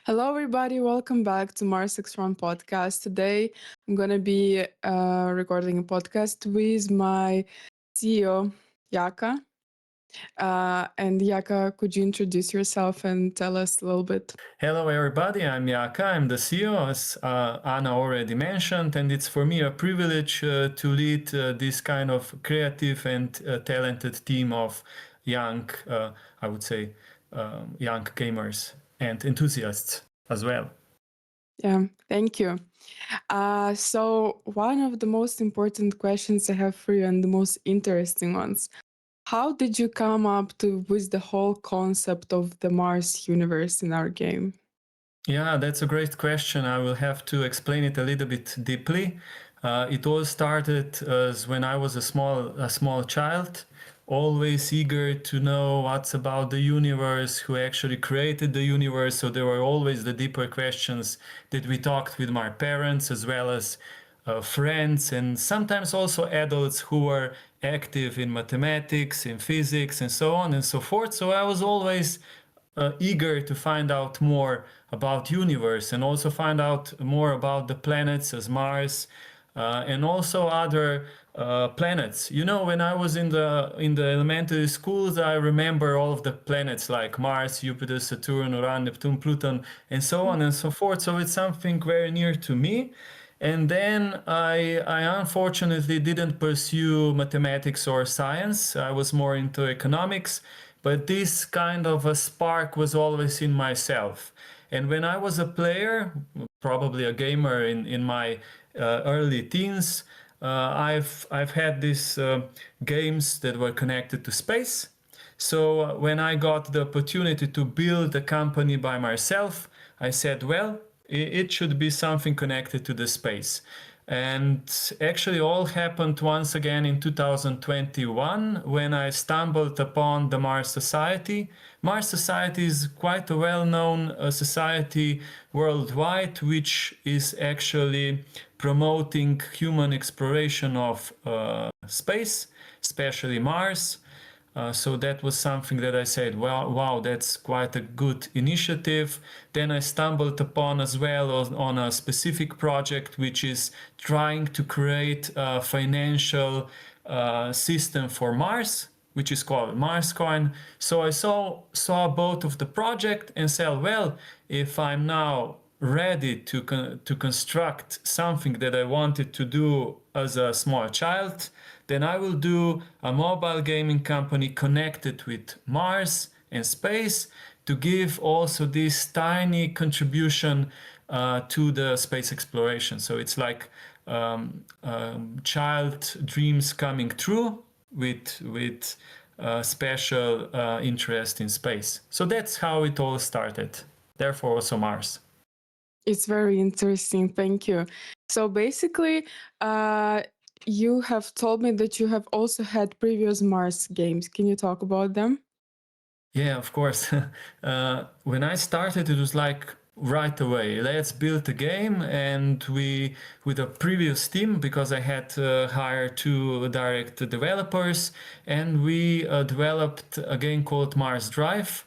Hello, everybody. Welcome back to Mars X1 podcast. Today, I'm going to be recording a podcast with my CEO, Jaka. And Jaka, could you introduce yourself and tell us a little bit? Hello, everybody. I'm Jaka. I'm the CEO, as Anna already mentioned, and it's for me a privilege to lead this kind of creative and talented team of young, I would say, young gamers and enthusiasts as well. Yeah, thank you. So, one of the most important questions I have for you and the most interesting ones. How did you come up with the whole concept of the Mars universe in our game? Yeah, that's a great question. I will have to explain it a little bit deeply. It all started as when I was a small child, always eager to know what's about the universe, who actually created the universe. So there were always the deeper questions that we talked with my parents as well as friends and sometimes also adults who were active in mathematics, in physics, and so on and so forth. So I was always eager to find out more about universe and also find out more about the planets as Mars and also other planets. You know, when I was in the elementary schools, I remember all of the planets like Mars, Jupiter, Saturn, Uranus, Neptune, Pluto, and so on and so forth. So it's something very near to me. And then I unfortunately didn't pursue mathematics or science. I was more into economics, but this kind of a spark was always in myself. And when I was a player, probably a gamer in my early teens, I've had these games that were connected to space. So when I got the opportunity to build a company by myself, I said, well, it should be something connected to the space. And actually all happened once again in 2021 when I stumbled upon the Mars Society. Mars Society is quite a well-known society worldwide, which is actually promoting human exploration of space, especially Mars. So that was something that I said, well, wow, that's quite a good initiative. Then I stumbled upon as well on a specific project which is trying to create a financial system for Mars, which is called Mars Coin. So I saw both of the project and said, well, if I'm now ready to construct something that I wanted to do as a small child, then I will do a mobile gaming company connected with Mars and space to give also this tiny contribution to the space exploration. So it's like child dreams coming true with special interest in space. So that's how it all started. Therefore, also Mars. It's very interesting. Thank you. So basically, you have told me that you have also had previous Mars games. Can you talk about them? Yeah, of course. When I started, it was like right away, let's build a game. And we, with a previous team, because I had hired two direct developers, and we developed a game called Mars Drive.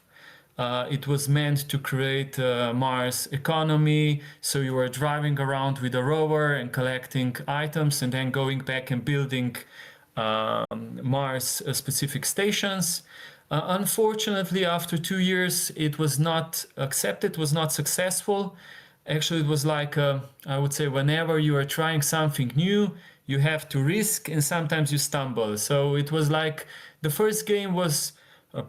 It was meant to create a Mars economy. So you were driving around with a rover and collecting items and then going back and building Mars specific stations. Unfortunately, after 2 years, it was not accepted, was not successful. Actually, it was like, I would say, whenever you are trying something new, you have to risk and sometimes you stumble. So it was like the first game was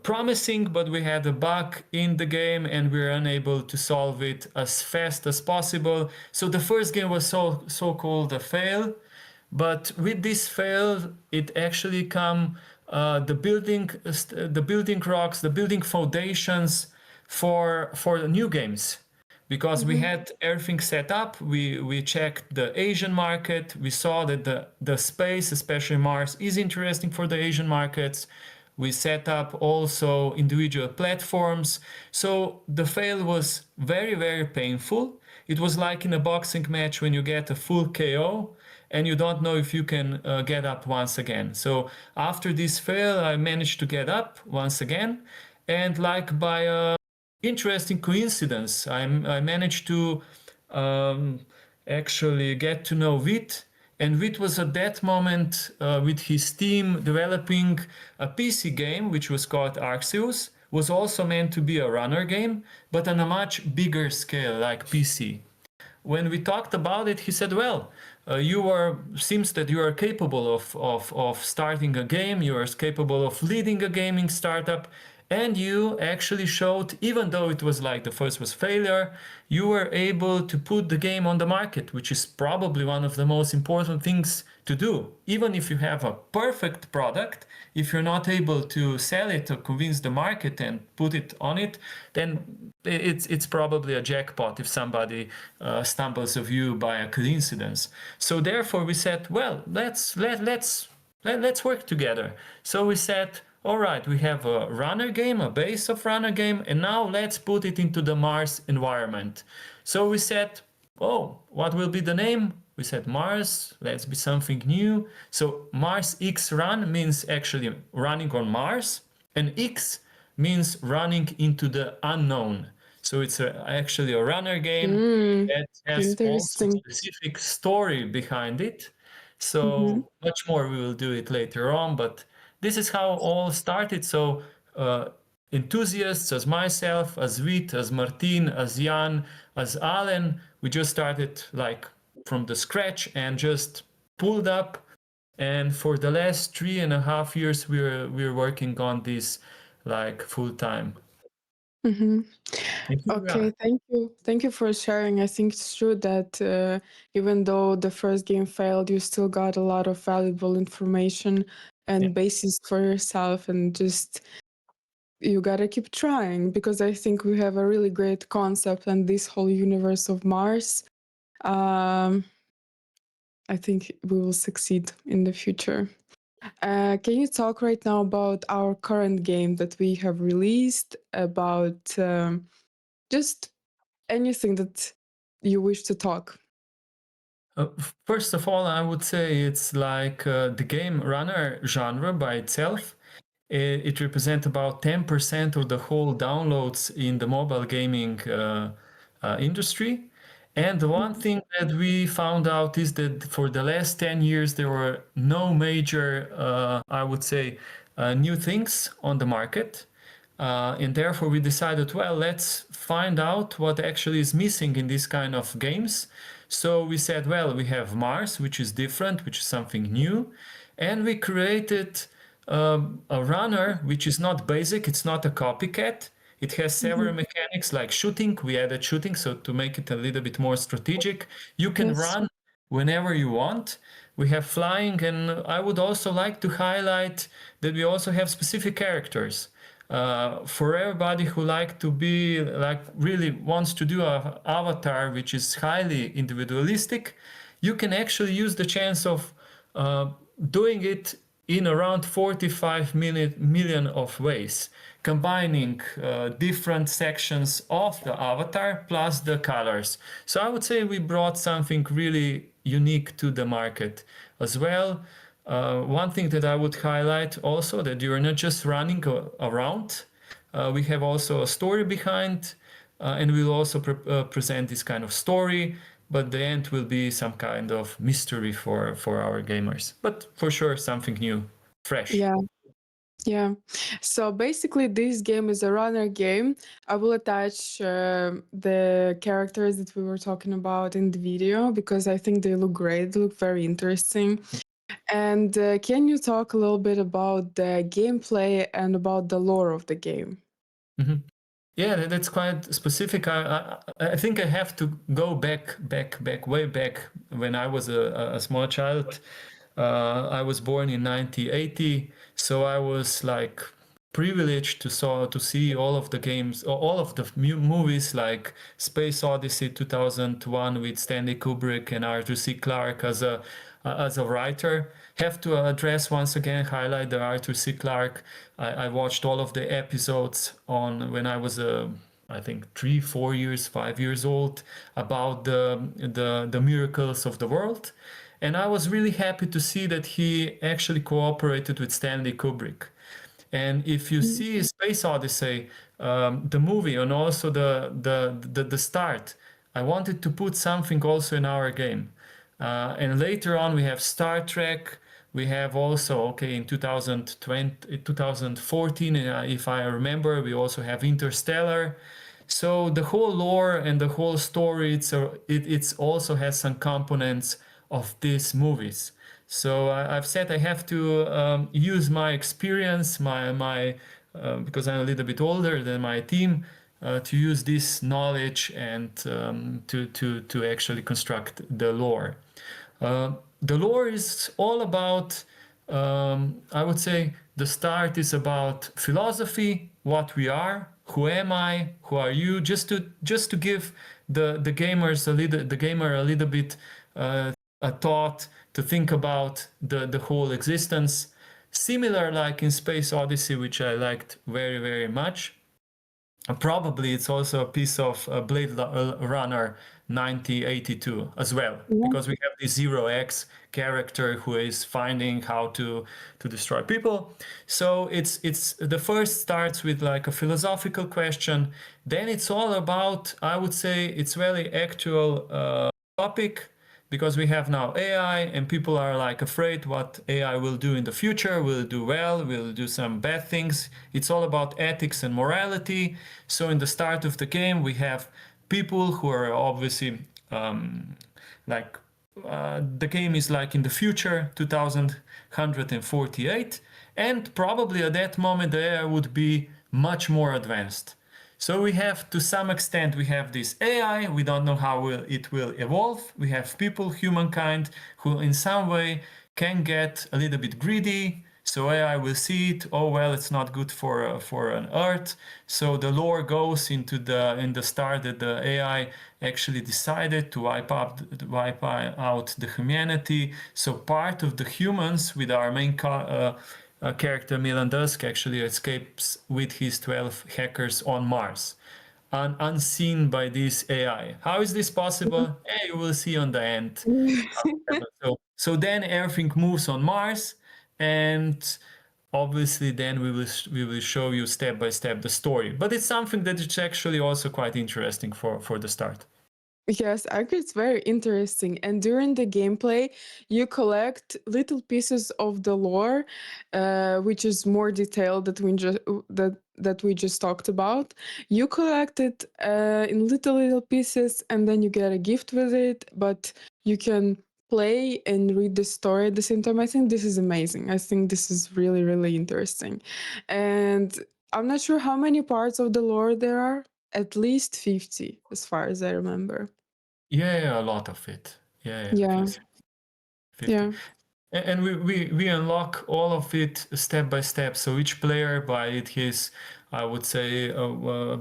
promising, but we had a bug in the game and we were unable to solve it as fast as possible. So the first game was so-called a fail. But with this fail, it actually come the building rocks, the building foundations for the new games, because we had everything set up. We checked the Asian market. We saw that the space, especially Mars, is interesting for the Asian markets. We set up also individual platforms. So the fail was very, very painful. It was like in a boxing match when you get a full KO and you don't know if you can get up once again. So after this fail, I managed to get up once again. And like by interesting coincidence. I managed to um, actually get to know Vit, and Vit was at that moment with his team developing a PC game which was called Arceus. Was also meant to be a runner game, but on a much bigger scale, like PC. When we talked about it, he said, "Well, you are seems that you are capable of starting a game. You are capable of leading a gaming startup, and you actually showed, even though it was like the first was failure, you were able to put the game on the market, which is probably one of the most important things to do. Even if you have a perfect product, if you're not able to sell it or convince the market and put it on it, then it's probably a jackpot if somebody stumbles of you by a coincidence. So therefore we said, well, let's work together. So we said, all right, we have a runner game, a base of runner game, and now let's put it into the Mars environment. So we said, oh, what will be the name? We said Mars, let's be something new. So Mars X Run means actually running on Mars, and X means running into the unknown. So it's actually a runner game Mm, that has also interesting. specific story behind it. Mm-hmm. So much more we will do it later on, but this is how all started. So enthusiasts as myself, as Vit, as Martin, as Jan, as Alan, we just started like from the scratch and just pulled up. And for the last 3.5 years, we're working on this like full time. Mm-hmm. And here we Okay, are. thank you. Thank you for sharing. I think it's true that even though the first game failed, you still got a lot of valuable information Yeah. and basis for yourself, and just you gotta keep trying because I think we have a really great concept and this whole universe of Mars. Um, I think we will succeed in the future. Can you talk right now about our current game that we have released, about just anything that you wish to talk? First of all, I would say it's like the game runner genre by itself. It represents about 10% of the whole downloads in the mobile gaming industry. And the one thing that we found out is that for the last 10 years, there were no major, I would say, new things on the market. And therefore, we decided, well, let's find out what actually is missing in this kind of games. So we said, well, we have Mars, which is different, which is something new. And we created a runner, which is not basic, it's not a copycat. It has several Mhm. mechanics like shooting. We added shooting, so to make it a little bit more strategic. You can Yes. run whenever you want. We have flying, and I would also like to highlight that we also have specific characters. For everybody who like to be like really wants to do a avatar which is highly individualistic, you can actually use the chance of doing it in around 45 million of ways, combining different sections of the avatar plus the colors. So I would say we brought something really unique to the market as well. One thing that I would highlight also that you're not just running around. We have also a story behind, and we'll also present this kind of story. But the end will be some kind of mystery for our gamers. But for sure, something new, fresh. Yeah. Yeah. So basically, this game is a runner game. I will attach the characters that we were talking about in the video because I think they look great. They look very interesting. And can you talk a little bit about the gameplay and about the lore of the game? Mhm. Yeah, that's quite specific. I think I have to go way back when I was a small child. I was born in 1980, so I was like privileged to see all of the games, all of the movies like Space Odyssey 2001 with Stanley Kubrick and Arthur C. Clarke as a writer. Have to address once again, highlight the Arthur C. Clarke. I watched all of the episodes on when I was I think 3, 4 years, 5 years old about the miracles of the world. And I was really happy to see that he actually cooperated with Stanley Kubrick. And if you Mhm. see Space Odyssey, the movie, and also the start, I wanted to put something also in our game. And later on, we have Star Trek. We have also, okay, in 2020, 2014, if I remember, we also have Interstellar. So the whole lore and the whole story, it's also has some components of these movies. So I've said I have to use my experience, my because I'm a little bit older than my team, to use this knowledge and to actually construct the lore. Uh, the lore is all about, I would say, the start is about philosophy, what we are, who am I, who are you, just to give the gamers the gamer a little bit a thought to think about the whole existence. Similar like in Space Odyssey, which I liked very, very much. Probably it's also a piece of Blade Runner 9082 as well, Yeah. because we have the Zero X character who is finding how to destroy people. So it's the first starts with like a philosophical question. Then it's all about, I would say, it's very actual topic, because we have now AI and people are like afraid what AI will do in the future. Will it do well? Will it do some bad things? It's all about ethics and morality. So in the start of the game, we have people who are obviously like the game is like in the future, 2148, and probably at that moment the AI would be much more advanced. So we have, to some extent, we have this AI. We don't know how it will evolve. We have people, humankind, who in some way can get a little bit greedy. So AI will see it. Oh well, it's not good for an Earth. So the lore goes into in the start that the AI actually decided to wipe out the humanity. So part of the humans, with our main character Milan Dusk, actually escapes with his 12 hackers on Mars, unseen by this AI. How is this possible? You will see on the end. So then everything moves on Mars, and obviously then we will show you step by step the story. But it's something that is actually also quite interesting for the start. Yes, I agree. It's very interesting. And during the gameplay, you collect little pieces of the lore, which is more detailed that we just talked about. You collect it in little pieces, and then you get a gift with it. But you can play and read the story at the same time. I think this is amazing. I think this is really interesting. And I'm not sure how many parts of the lore there are. At least 50, as far as I remember. Yeah, a lot of it. Yeah, Yeah, 50. yeah. And we unlock all of it step by step. So each player, by his, I would say,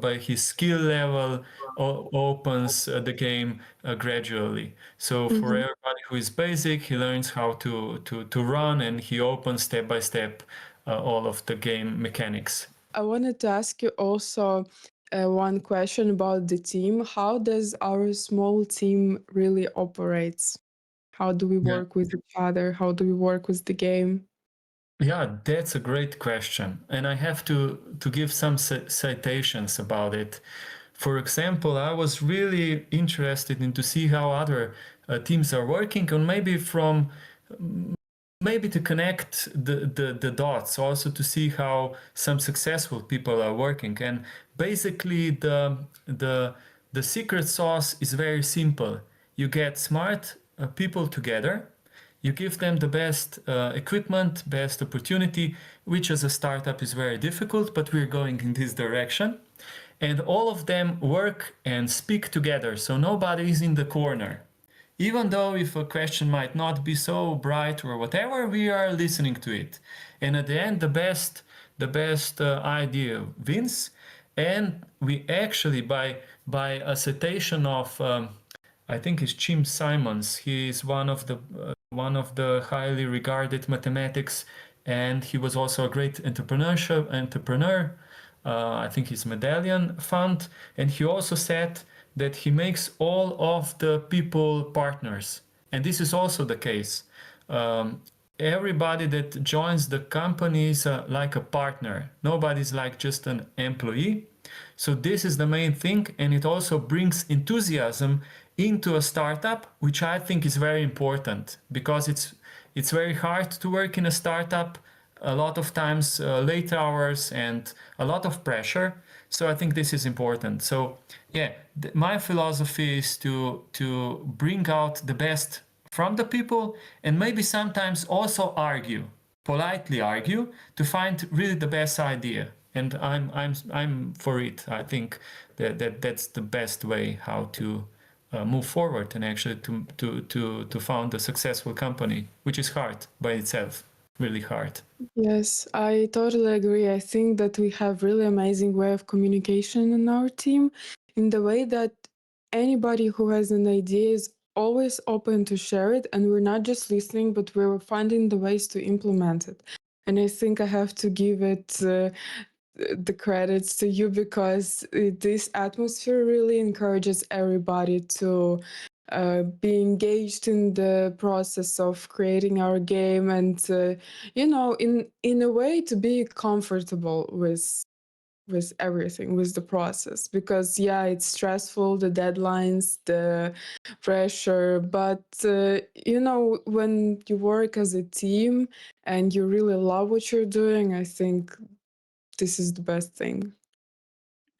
by his skill level, opens the game gradually. So for Mhm. everybody who is basic, he learns how to run, and he opens step by step all of the game mechanics. I wanted to ask you also one question about the team. How does our small team really operates? How do we Yeah. work with each other? How do we work with the game? Yeah, that's a great question, and I have to give some citations about it. For example, I was really interested in to see how other teams are working, and maybe to connect the dots, also to see how some successful people are working. And basically, the the secret sauce is very simple. You get smart people together, you give them the best equipment, best opportunity, which as a startup is very difficult, but we're going in this direction. And all of them work and speak together, so nobody is in the corner. Even though if a question might not be so bright or whatever, we are listening to it. And at the end, the best idea wins. And we actually, by a citation of I think it's Jim Simons. He is one of the highly regarded mathematics, and he was also a great entrepreneur. I think his medallion fund, and he also said that he makes all of the people partners, and this is also the case. Um, everybody that joins the company is like a partner. Nobody's like just an employee. So this is the main thing, and it also brings enthusiasm into a startup, which I think is very important because it's very hard to work in a startup. A lot of times late hours and a lot of pressure. So I think this is important. So yeah, my philosophy is to bring out the best from the people and maybe sometimes also argue, politely argue, to find really the best idea. And I'm for it. I think that's the best way how to move forward and actually to found a successful company, which is hard by itself, really hard. Yes, I totally agree. I think that we have really amazing way of communication in our team, in the way that anybody who has an idea is always open to share it, and we're not just listening, but we're finding the ways to implement it. And I think I have to give it the credits to you because this atmosphere really encourages everybody to be engaged in the process of creating our game and in a way to be comfortable with everything, with the process, because yeah, it's stressful, the deadlines, the pressure, but when you work as a team and you really love what you're doing, I think this is the best thing.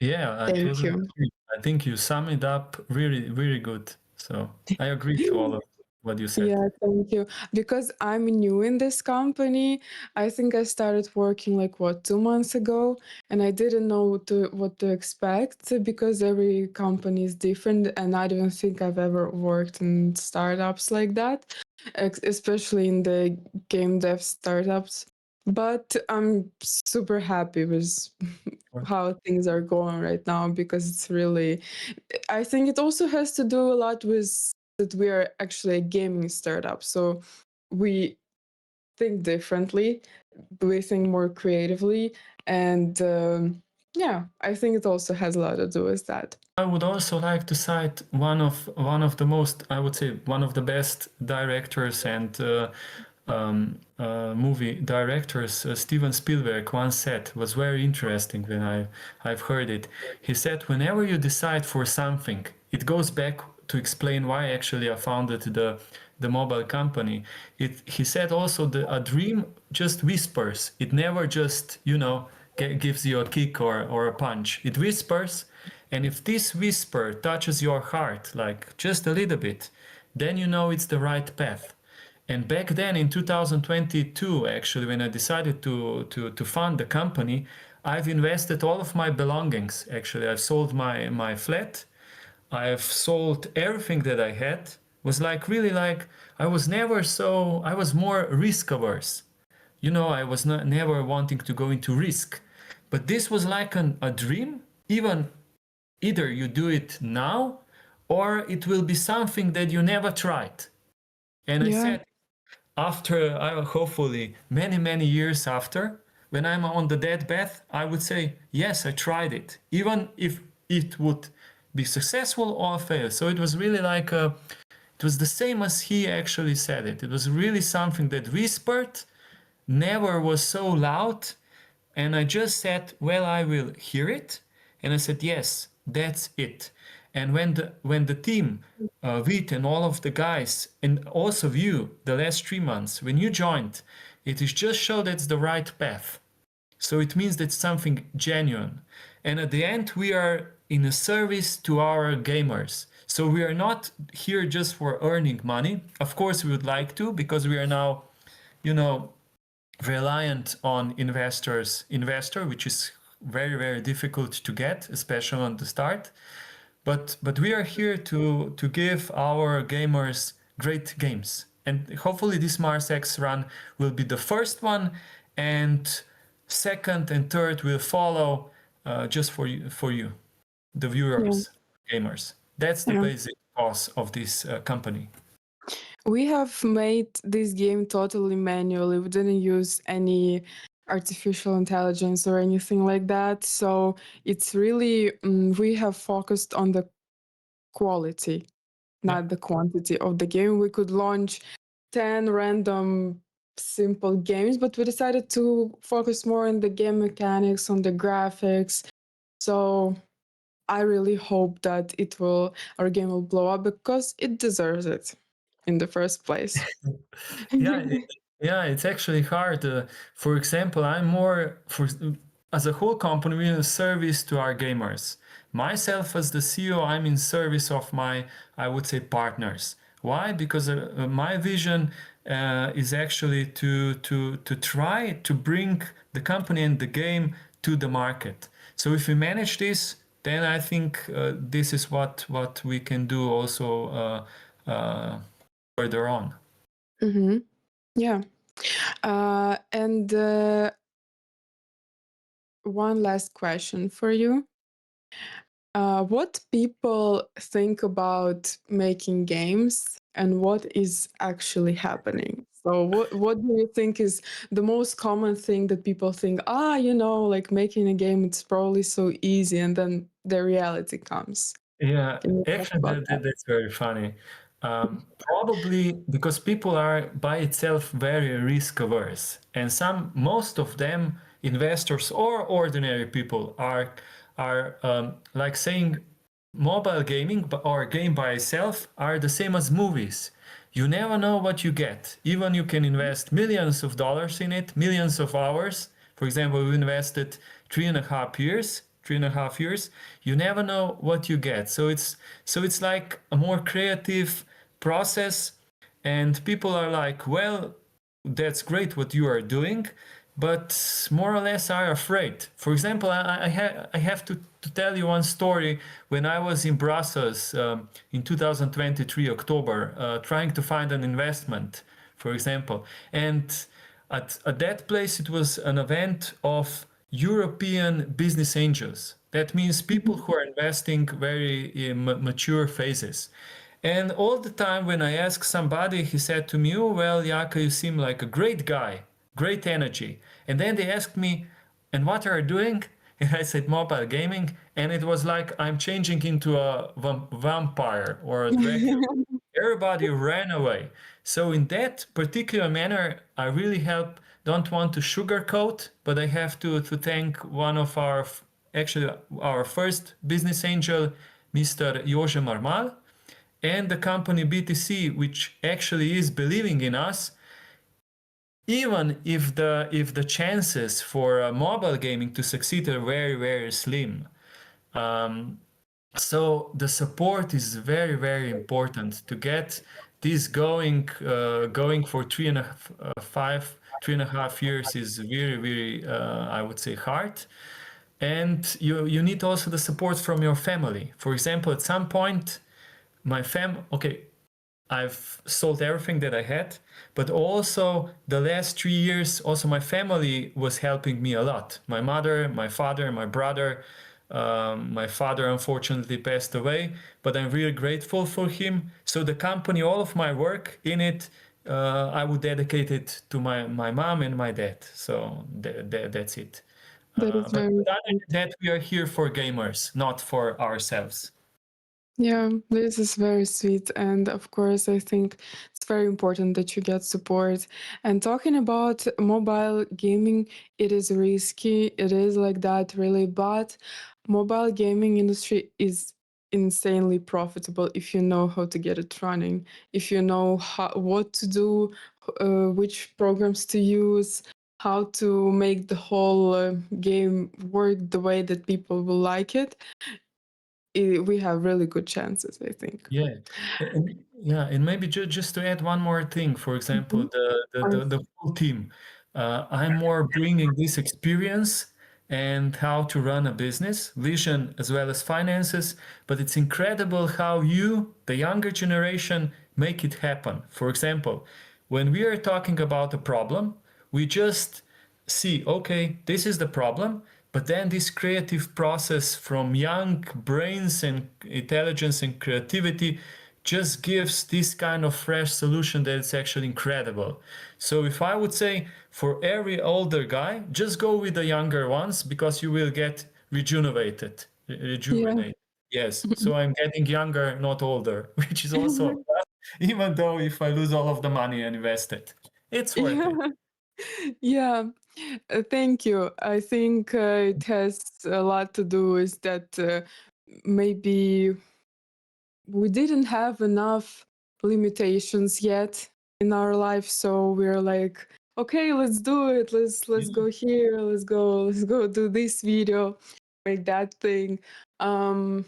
Yeah, I Thank totally you. agree. I think you sum it up really, really good. So I agree to all of what you said. Yeah, thank you. Because I'm new in this company, I think I started working like what, 2 months ago, and I didn't know what to expect because every company is different, and I don't think I've ever worked in startups like that, especially in the game dev startups. But I'm super happy with how things are going right now because it's really, I think it also has to do a lot with that we are actually a gaming startup. So we think differently, we think more creatively. And yeah, I think it also has a lot to do with that. I would also like to cite one of the most, I would say, one of the best directors and movie directors. Steven Spielberg once said was very interesting when I've heard it. He said, "Whenever you decide for something, it goes back to explain why actually I founded the mobile company." He said also a dream just whispers. It never just gives you a kick or a punch. It whispers. And if this whisper touches your heart, like just a little bit, then you know it's the right path. And back then in 2022, actually, when I decided to fund the company, I've invested all of my belongings. Actually, I've sold my flat. I've sold everything that I had. Was like really like I was more risk averse. I was not never wanting to go into risk. But this was like a dream. Either you do it now or it will be something that you never tried. And I Yeah, said, after hopefully many years after, when I'm on the deathbed, I would say, yes, I tried it, even if it would be successful or fail. So it was really like it was the same as he actually said it. It was really something that whispered, never was so loud, and I just said, well, I will hear it. And I said, yes, that's it. And when the team, Vit and all of the guys, and also you, the last 3 months, when you joined, it is just show that's the right path. So it means that's something genuine. And at the end, we are in a service to our gamers. So we are not here just for earning money. Of course, we would like to, because we are now, you know, reliant on investor, which is very difficult to get, especially on the start. But we are here to give our gamers great games, and hopefully this Mars X run will be the first one, and second and third will follow, just for you, the yeah, viewers, gamers. That's the yeah. basic cause of this company. We have made this game totally manually. We didn't use any artificial intelligence or anything like that. So it's really, we have focused on the quality, Yeah. not the quantity of the game. We could launch 10 random simple games, but we decided to focus more on the game mechanics, on the graphics. So I really hope that our game will blow up because it deserves it in the first place. Yeah, yeah, it's actually hard. For example, I'm more for as a whole company, we're in service to our gamers. Myself as the CEO, I'm in service of my, I would say, partners. Why? Because my vision is actually to try to bring the company and the game to the market. So if we manage this, then I think this is what we can do also further on. Hmm. Yeah. And one last question for you. What people think about making games and what is actually happening? So, what do you think is the most common thing that people think? Like making a game, it's probably so easy, and then the reality comes. Yeah, Can you talk actually, about that? that's very funny. Probably because people are by itself very risk averse, and most of them, investors or ordinary people, are like saying mobile gaming or game by itself are the same as movies. You never know what you get. Even you can invest millions of dollars in it, millions of hours. For example, we invested 3.5 years. 3.5 years. You never know what you get. So it's like a more creative process, and people are like, well, that's great what you are doing, but more or less are afraid. For example, I have to tell you one story. When I was in Brussels in 2023 October, trying to find an investment, for example, and at that place it was an event of European business angels. That means people who are investing very mature phases. And all the time when I asked somebody, he said to me, "Oh, well, Jaka, you seem like a great guy, great energy." And then they asked me, "And what are you doing?" And I said, "Mobile gaming." And it was like I'm changing into a vampire or a Dracula. Everybody ran away. So in that particular manner, I really don't want to sugarcoat, but I have to thank one of actually our first business angel, Mr. Jože Marmal, and the company BTC, which actually is believing in us, even if the chances for mobile gaming to succeed are very, very slim. Um, so the support is very, very important to get this going for 3.5 years is very, very, I would say, hard. And you need also the support from your family. For example, at some point, okay, I've sold everything that I had, but also the last 3 years, also my family was helping me a lot. My mother, my father, my brother. My father unfortunately passed away, but I'm really grateful for him. So the company, all of my work in it, I would dedicate it to my mom and my dad. So that's it. That is But very other sweet. than that, we are here for gamers, not for ourselves. Yeah, this is very sweet. And of course, I think it's very important that you get support. And talking about mobile gaming, it is risky. It is like that, really. But mobile gaming industry is insanely profitable if you know how to get it running, if you know what to do, which programs to use, how to make the whole game work the way that people will like it. We have really good chances, I think. Yeah, and maybe just to add one more thing, for example, Mhm. the full team. I'm more bringing this experience and how to run a business, vision as well as finances. But it's incredible how you, the younger generation, make it happen. For example, when we are talking about a problem, we just see, okay, this is the problem, but then this creative process from young brains and intelligence and creativity just gives this kind of fresh solution that is actually incredible. So if I would say for every older guy, just go with the younger ones because you will get Yeah. rejuvenate. Yes, so I'm getting younger, not older, which is also a plus, even though if I lose all of the money I invested. It's worth it. Yeah. Yeah. Thank you. I think it has a lot to do with that maybe we didn't have enough limitations yet in our life, so we're like, okay, let's do it. Let's Yeah. go here. Let's go do this video, make that thing. Um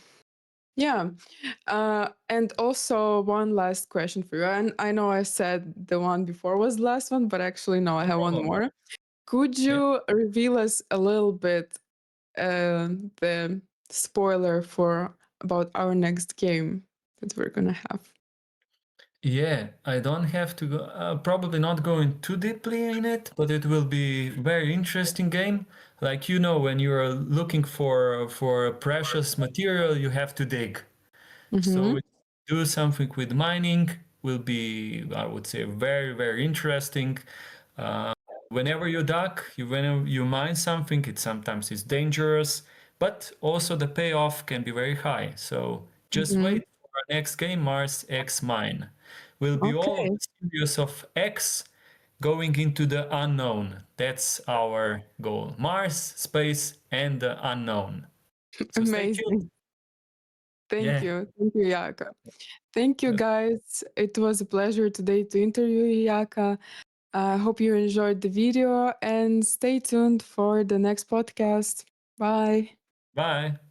yeah. And also one last question for you. And I know I said the one before was the last one, but actually no, I No have one problem. more. Could Yeah. you reveal us a little bit the spoiler for about our next game that we're gonna have? Yeah, I don't have to go, probably not going too deeply in it, but it will be very interesting game. Like when you're looking for a precious material, you have to dig. Mm-hmm. So do something with mining will be, I would say, very, very interesting. Uh, Whenever you duck, whenever you mine something, it sometimes is dangerous, but also the payoff can be very high. So just Mm-hmm. wait for our next game, Mars X Mine. Will be all of Okay. the series of X going into the unknown. That's our goal. Mars, space, and the unknown. So stay tuned. Amazing. Thank Yeah. you. Thank you, Yaka. Thank you, guys. It was a pleasure today to interview you, Yaka. I hope you enjoyed the video and stay tuned for the next podcast. Bye. Bye.